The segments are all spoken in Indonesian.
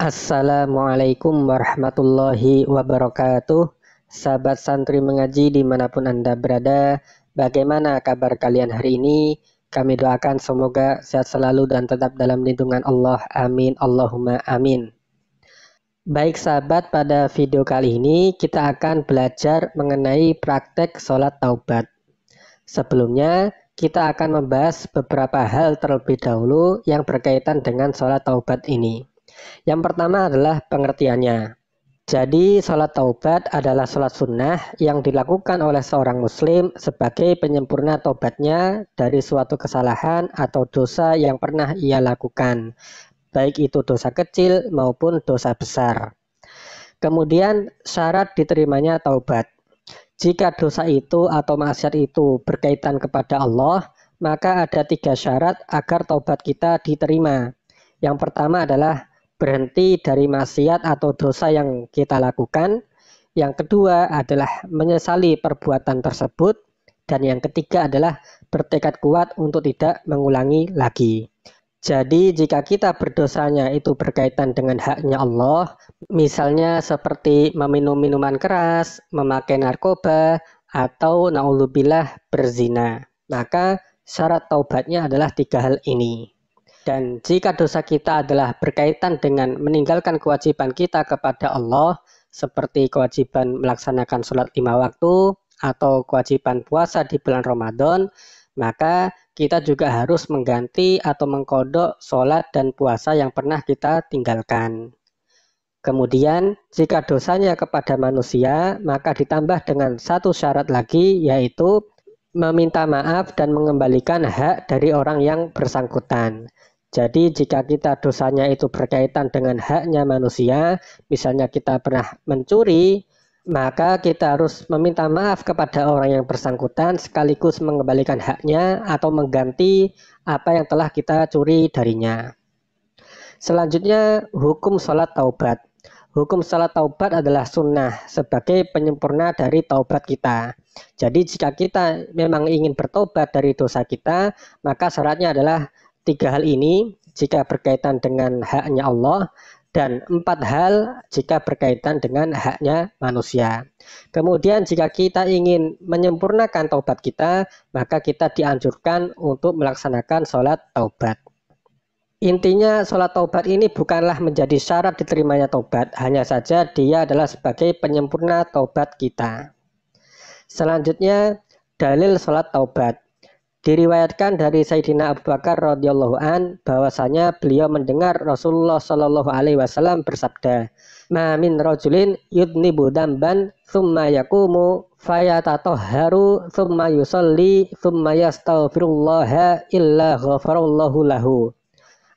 Assalamualaikum warahmatullahi wabarakatuh. Sahabat santri mengaji dimanapun Anda berada, bagaimana kabar kalian hari ini? Kami doakan semoga sehat selalu dan tetap dalam lindungan Allah. Amin. Allahumma amin. Baik sahabat, pada video kali ini kita akan belajar mengenai praktek sholat taubat. Sebelumnya kita akan membahas beberapa hal terlebih dahulu yang berkaitan dengan sholat taubat ini. Yang pertama adalah pengertiannya. Jadi sholat taubat adalah sholat sunnah yang dilakukan oleh seorang muslim sebagai penyempurna taubatnya dari suatu kesalahan atau dosa yang pernah ia lakukan, baik itu dosa kecil maupun dosa besar. Kemudian syarat diterimanya taubat. Jika dosa itu atau maksiat itu berkaitan kepada Allah, maka ada 3 syarat agar taubat kita diterima. Yang pertama adalah berhenti dari maksiat atau dosa yang kita lakukan. Yang kedua adalah menyesali perbuatan tersebut. Dan yang ketiga adalah bertekad kuat untuk tidak mengulangi lagi. Jadi jika kita berdosanya itu berkaitan dengan haknya Allah, misalnya seperti meminum minuman keras, memakai narkoba, atau naudzubillah berzina, maka syarat taubatnya adalah 3 hal ini. Dan jika dosa kita adalah berkaitan dengan meninggalkan kewajiban kita kepada Allah, seperti kewajiban melaksanakan sholat 5 waktu, atau kewajiban puasa di bulan Ramadan, maka kita juga harus mengganti atau mengkodok sholat dan puasa yang pernah kita tinggalkan. Kemudian, jika dosanya kepada manusia, maka ditambah dengan 1 syarat lagi, yaitu meminta maaf dan mengembalikan hak dari orang yang bersangkutan. Jadi jika kita dosanya itu berkaitan dengan haknya manusia, misalnya kita pernah mencuri, maka kita harus meminta maaf kepada orang yang bersangkutan sekaligus mengembalikan haknya atau mengganti apa yang telah kita curi darinya. Selanjutnya, hukum sholat taubat. Hukum sholat taubat adalah sunnah sebagai penyempurna dari taubat kita. Jadi jika kita memang ingin bertobat dari dosa kita, maka syaratnya adalah 3 hal ini jika berkaitan dengan haknya Allah, dan 4 hal jika berkaitan dengan haknya manusia. Kemudian jika kita ingin menyempurnakan taubat kita, maka kita dianjurkan untuk melaksanakan sholat taubat. Intinya sholat taubat ini bukanlah menjadi syarat diterimanya taubat, hanya saja dia adalah sebagai penyempurna taubat kita. Selanjutnya, dalil sholat taubat. Diriwayatkan dari Sayyidina Abu Bakar radhiyallahu an bahwasanya beliau mendengar Rasulullah shallallahu alaihi wasallam bersabda, "Ma min rajulin yudnibu damban thumma yaqumu fayatatahharu thumma yusalli thumma yastaghfirullaha illa ghafarallahu lahu."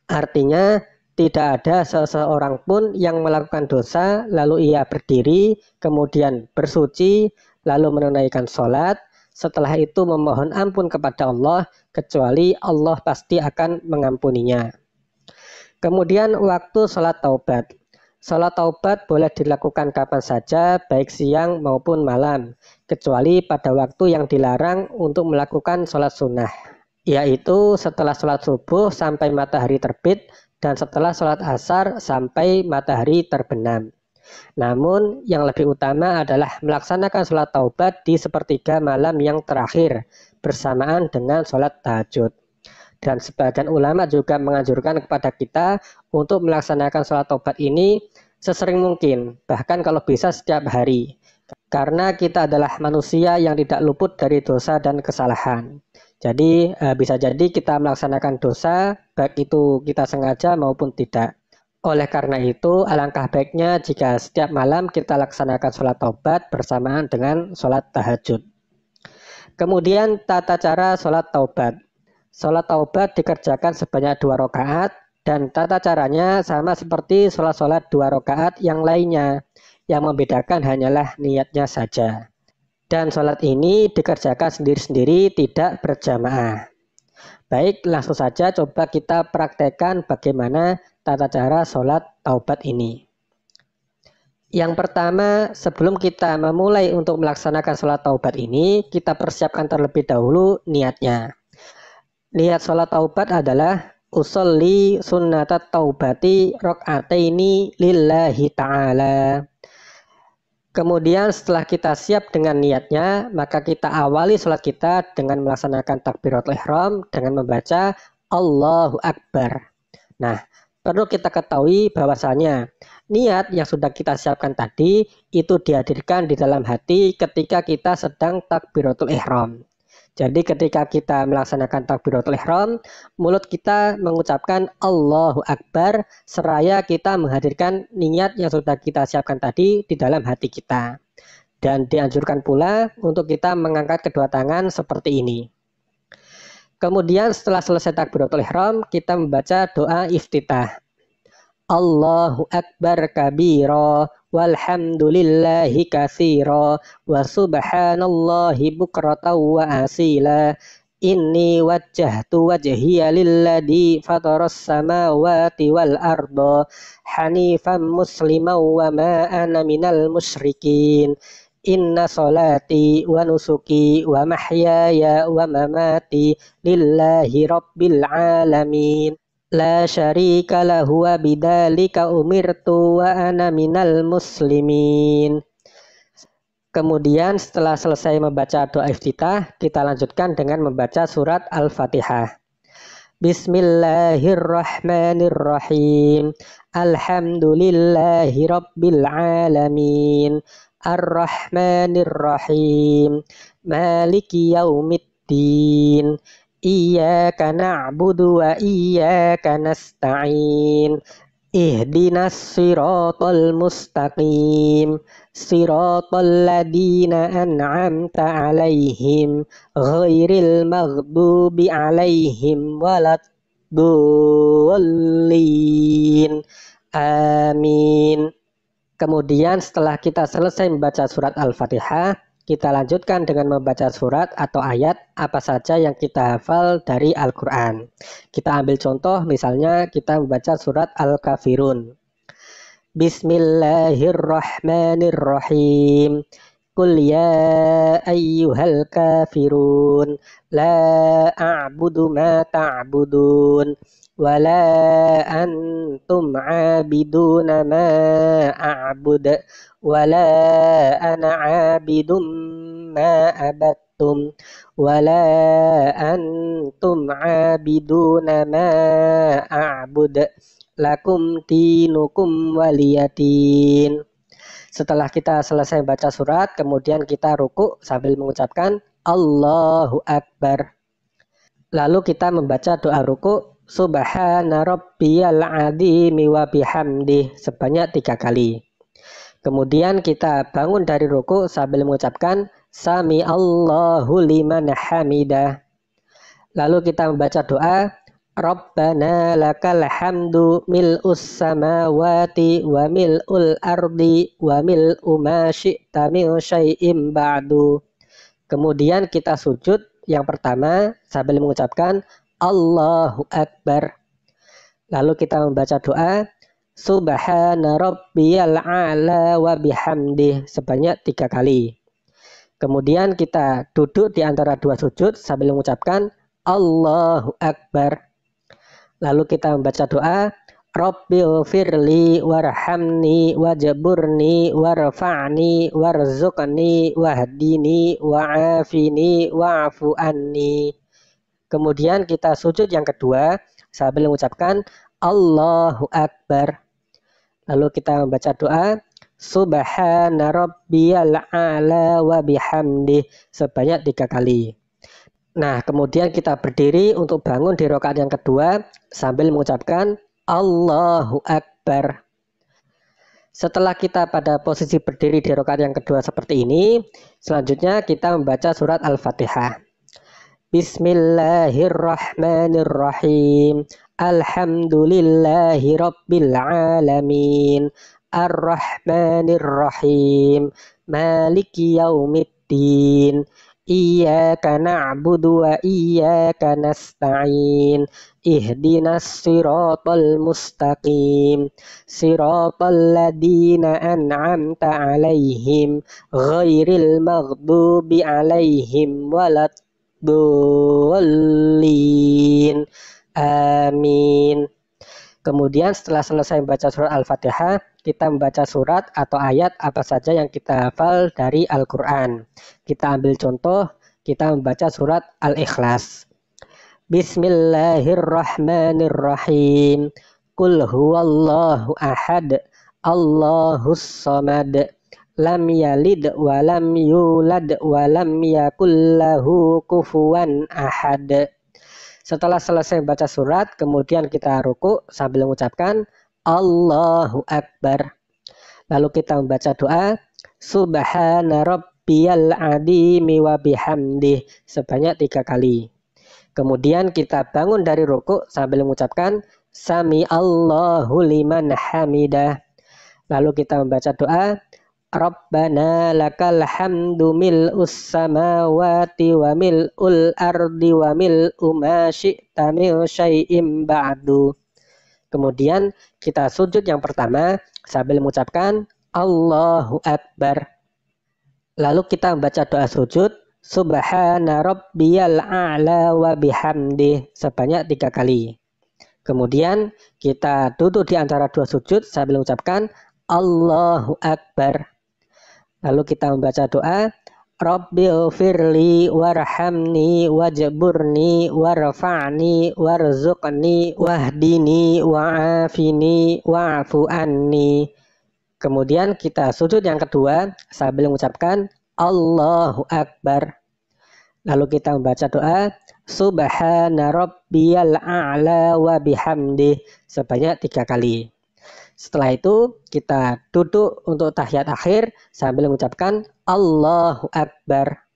Artinya, tidak ada seseorang pun yang melakukan dosa lalu ia berdiri, kemudian bersuci, lalu menunaikan sholat, setelah itu memohon ampun kepada Allah, kecuali Allah pasti akan mengampuninya. Kemudian waktu sholat taubat. Sholat taubat boleh dilakukan kapan saja, baik siang maupun malam, kecuali pada waktu yang dilarang untuk melakukan sholat sunnah, yaitu setelah sholat subuh sampai matahari terbit dan setelah sholat asar sampai matahari terbenam. Namun yang lebih utama adalah melaksanakan sholat taubat di sepertiga malam yang terakhir bersamaan dengan sholat tahajud. Dan sebagian ulama juga menganjurkan kepada kita untuk melaksanakan sholat taubat ini sesering mungkin, bahkan kalau bisa setiap hari. Karena kita adalah manusia yang tidak luput dari dosa dan kesalahan. Jadi bisa jadi kita melaksanakan dosa, baik itu kita sengaja maupun tidak. Oleh karena itu, alangkah baiknya jika setiap malam kita laksanakan sholat taubat bersamaan dengan sholat tahajud. Kemudian tata cara sholat taubat. Sholat taubat dikerjakan sebanyak 2 rakaat dan tata caranya sama seperti sholat-sholat 2 rakaat yang lainnya. Yang membedakan hanyalah niatnya saja. Dan sholat ini dikerjakan sendiri-sendiri, tidak berjamaah. Baik, langsung saja coba kita praktekkan bagaimana tata cara sholat taubat ini. Yang pertama, sebelum kita memulai untuk melaksanakan sholat taubat ini, kita persiapkan terlebih dahulu niatnya. Niat sholat taubat adalah usolli sunnatat taubati rakaataini lillahi ta'ala. Kemudian setelah kita siap dengan niatnya, maka kita awali sholat kita dengan melaksanakan takbiratul ihram dengan membaca Allahu Akbar. Nah, perlu kita ketahui bahwasanya niat yang sudah kita siapkan tadi itu dihadirkan di dalam hati ketika kita sedang takbiratul ihram. Jadi ketika kita melaksanakan takbiratul ihram, mulut kita mengucapkan Allahu Akbar seraya kita menghadirkan niat yang sudah kita siapkan tadi di dalam hati kita. Dan dianjurkan pula untuk kita mengangkat kedua tangan seperti ini. Kemudian setelah selesai takbiratul ihram, kita membaca doa iftitah. Allahu Akbar kabira walhamdulillahi katsira wa subhanallahi bukratan wa asila. Inni wajjahtu wajhiya lilladzi fataras samawati wal arda hanifan musliman wa ma ana minal musyrikin. Inna solati wa nusuki wa mahyaya wa mamati lillahi rabbil alamin. La syarika lahu wa bidzalika umirtu wa ana minal muslimin. Kemudian setelah selesai membaca doa iftitah, kita lanjutkan dengan membaca surat Al-Fatihah. Bismillahirrahmanirrahim. Alhamdulillahi rabbil alamin. Ar-Rahmanirrahim. Maliki yaumiddin. Iyyaka na'budu wa iyyaka nasta'in. Ihdinas siratal mustaqim. Siratal ladzina an'amta 'alaihim ghairil maghdubi 'alaihim waladdallin. Amin. Kemudian setelah kita selesai membaca surat Al-Fatihah, kita lanjutkan dengan membaca surat atau ayat apa saja yang kita hafal dari Al-Quran. Kita ambil contoh, misalnya kita membaca surat Al-Kafirun. Bismillahirrahmanirrahim. Qul ya ayyuhal kafirun la a'budu ma ta'budun wa la antum 'abiduna ma a'bud wa la ana 'abidum ma abattum wa la antum 'abiduna ma a'bud lakum dinukum waliyadin. Setelah kita selesai baca surat, kemudian kita ruku sambil mengucapkan Allahu Akbar. Lalu kita membaca doa ruku Subhana rabbiyal azimi wa bihamdih sebanyak 3 kali. Kemudian kita bangun dari ruku sambil mengucapkan Sami Allahu liman hamidah. Lalu kita membaca doa Rabbana lakal hamdu mil'us samawati wa mil'ul ardi wa mil'u ma syi'ta min syai'im ba'du. Kemudian kita sujud yang pertama sambil mengucapkan Allahu Akbar. Lalu kita membaca doa Subhana rabbiyal a'la wa bihamdih sebanyak 3 kali. Kemudian kita duduk di antara 2 sujud sambil mengucapkan Allahu Akbar. Lalu kita membaca doa Rabbil firli warhamni wajburni warfa'ni warzuqni wahdini wa'afini wa'fu anni. Kemudian kita sujud yang kedua sambil mengucapkan Allahu Akbar. Lalu kita membaca doa Subhana rabbiyal a'la wa bihamdih sebanyak 3 kali. Nah, kemudian kita berdiri untuk bangun di rakaat yang kedua sambil mengucapkan Allahu Akbar. Setelah kita pada posisi berdiri di rakaat yang kedua seperti ini, selanjutnya kita membaca surat Al-Fatihah. Bismillahirrahmanirrahim. Alhamdulillahi rabbil alamin. Ar-Rahmanirrahim. Maliki yaumiddin. Iyyaka na'budu wa iyyaka nasta'in. Ihdinas siratal mustaqim. Siratal ladzina an'amta 'alaihim ghairil maghdubi 'alaihim waladdallin. Amin. Kemudian setelah selesai membaca surat Al-Fatihah, kita membaca surat atau ayat apa saja yang kita hafal dari Al-Quran. Kita ambil contoh, kita membaca surat Al-Ikhlas. Bismillahirrahmanirrahim. Qul huwallahu ahad, Allahus samad, lam yalid wa lam yulad wa lam yakul lahu kufuwan ahad. Setelah selesai baca surat, kemudian kita ruku sambil mengucapkan Allahu Akbar. Lalu kita membaca doa Subhana Rabbiyal Adimi wa bihamdih sebanyak 3 kali. Kemudian kita bangun dari ruku sambil mengucapkan Sami Allahu liman hamidah. Lalu kita membaca doa Rabbana lakal hamdu mil'us samawati wa mil'ul ardi wa mil'u ma syi'ta min syai'im ba'du. Kemudian kita sujud yang pertama sambil mengucapkan Allahu Akbar. Lalu kita membaca doa sujud Subhana Rabbiyal A'la wa bihamdih sebanyak 3 kali. Kemudian kita duduk di antara dua sujud sambil mengucapkan Allahu Akbar. Lalu kita membaca doa Rabbighfirli warhamni wajburni warfa'ni warzuqni wahdini wa'afini wa'fu anni. Kemudian kita sujud yang kedua sambil mengucapkan Allahu Akbar. Lalu kita membaca doa Subhana Rabbiyal A'la wa bihamdih sebanyak 3 kali. Setelah itu kita duduk untuk tahiyat akhir sambil mengucapkan Allahu Akbar.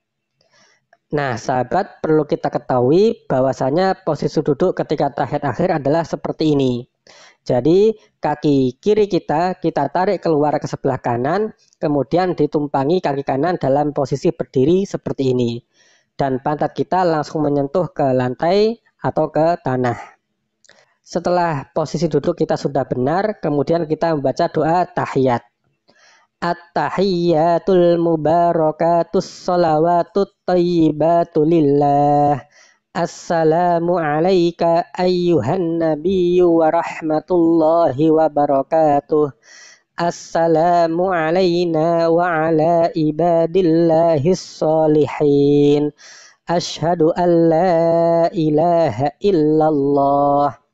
Nah sahabat, perlu kita ketahui bahwasanya posisi duduk ketika tahiyat akhir adalah seperti ini. Jadi kaki kiri kita tarik keluar ke sebelah kanan, kemudian ditumpangi kaki kanan dalam posisi berdiri seperti ini. Dan pantat kita langsung menyentuh ke lantai atau ke tanah. Setelah posisi duduk kita sudah benar, kemudian kita membaca doa tahiyat. At-tahiyyatul mubarakatus sholawatut thayyibatu lillah. Assalamu alayka ayyuhan nabiyyu wa rahmatullahi wa barakatuh. Assalamu alayna wa ala ibadillahis sholihin. Asyhadu an la ilaha illallah.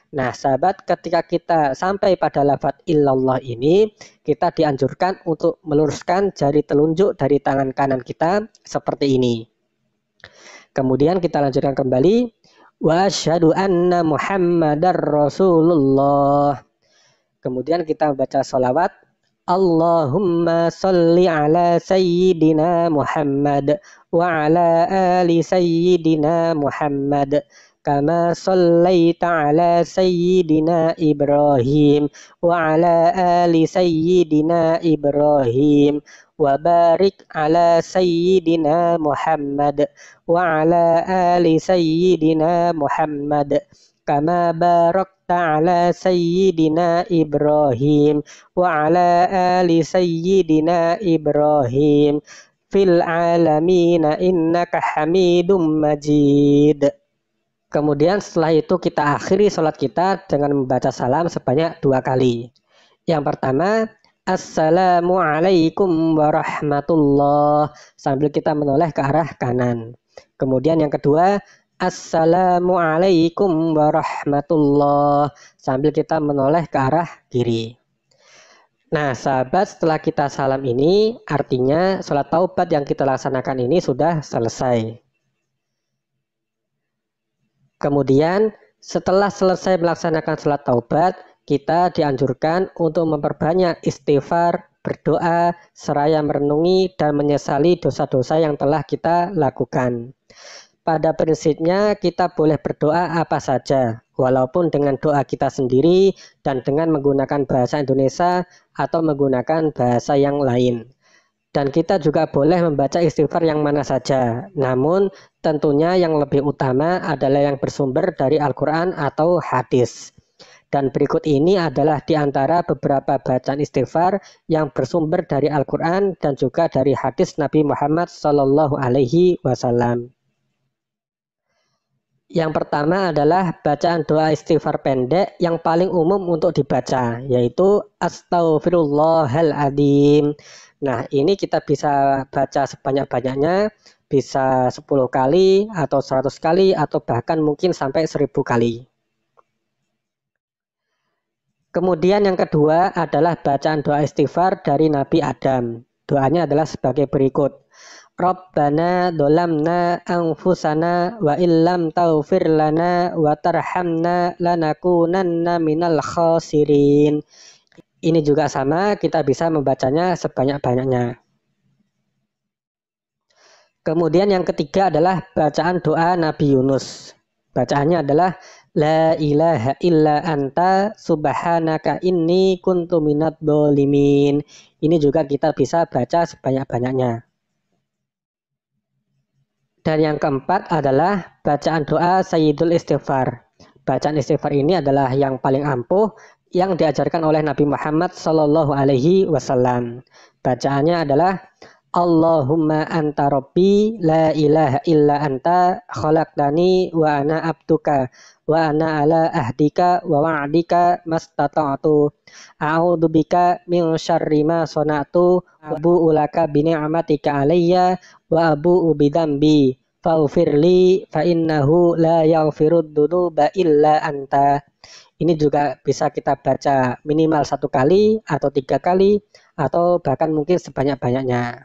Nah sahabat, ketika kita sampai pada lafadz illallah ini, kita dianjurkan untuk meluruskan jari telunjuk dari tangan kanan kita seperti ini. Kemudian kita lanjutkan kembali. Wa asyhadu anna Muhammadar Rasulullah. Kemudian kita membaca sholawat. Allahumma sholli ala sayyidina Muhammad wa ala ali sayyidina Muhammad. Kama shallaita ala sayyidina Ibrahim wa ala ali sayyidina Ibrahim wa barik ala sayyidina Muhammad wa ala ali sayyidina Muhammad kama barakta ala sayyidina Ibrahim wa ala ali sayyidina Ibrahim fil alamina innaka hamidum majid. Kemudian setelah itu kita akhiri sholat kita dengan membaca salam sebanyak 2 kali. Yang pertama, Assalamualaikum warahmatullah, sambil kita menoleh ke arah kanan. Kemudian yang kedua, Assalamualaikum warahmatullah, sambil kita menoleh ke arah kiri. Nah sahabat, setelah kita salam ini, artinya sholat taubat yang kita laksanakan ini sudah selesai. Kemudian setelah selesai melaksanakan sholat taubat, kita dianjurkan untuk memperbanyak istighfar, berdoa, seraya merenungi dan menyesali dosa-dosa yang telah kita lakukan. Pada prinsipnya kita boleh berdoa apa saja, walaupun dengan doa kita sendiri dan dengan menggunakan bahasa Indonesia atau menggunakan bahasa yang lain. Dan kita juga boleh membaca istighfar yang mana saja. Namun tentunya yang lebih utama adalah yang bersumber dari Al-Quran atau hadis. Dan berikut ini adalah di antara beberapa bacaan istighfar yang bersumber dari Al-Quran dan juga dari hadis Nabi Muhammad SAW. Yang pertama adalah bacaan doa istighfar pendek yang paling umum untuk dibaca, yaitu Astaghfirullahaladzim. Nah, ini kita bisa baca sebanyak-banyaknya, bisa 10 kali, atau 100 kali, atau bahkan mungkin sampai 1000 kali. Kemudian yang kedua adalah bacaan doa istighfar dari Nabi Adam. Doanya adalah sebagai berikut. Rabbana dolamna anfusana wa illam taghfir lana wa tarhamna lanakunanna minal khasirin. Ini juga sama, kita bisa membacanya sebanyak-banyaknya. Kemudian yang ketiga adalah bacaan doa Nabi Yunus. Bacaannya adalah La ilaha illa anta subhanaka inni kuntu minadz dzalimin. Ini juga kita bisa baca sebanyak-banyaknya. Dan yang keempat adalah bacaan doa Sayyidul Istighfar. Bacaan istighfar ini adalah yang paling ampuh yang diajarkan oleh Nabi Muhammad Sallallahu Alaihi Wasallam. Bacaannya adalah Allahumma anta rabbi la ilaha illa anta khalaqtani wa ana abduka wa ana ala ahdika wa wa'dika mastata'tu a'udzubika min syarri ma sana'tu wa abu'u laka bi ni'matika alayya wa abu'u bidzambi faghfirli fa innahu la yaghfirud dzunuba illa anta. Ini juga bisa kita baca minimal 1 kali atau 3 kali atau bahkan mungkin sebanyak-banyaknya.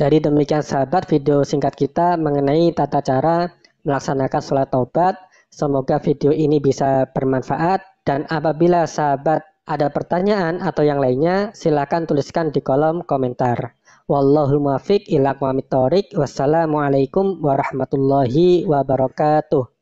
Jadi demikian sahabat video singkat kita mengenai tata cara melaksanakan sholat taubat. Semoga video ini bisa bermanfaat, dan apabila sahabat ada pertanyaan atau yang lainnya silakan tuliskan di kolom komentar. Wallahul muwaffiq ila aqwamit thoriq. Wassalamualaikum warahmatullahi wabarakatuh.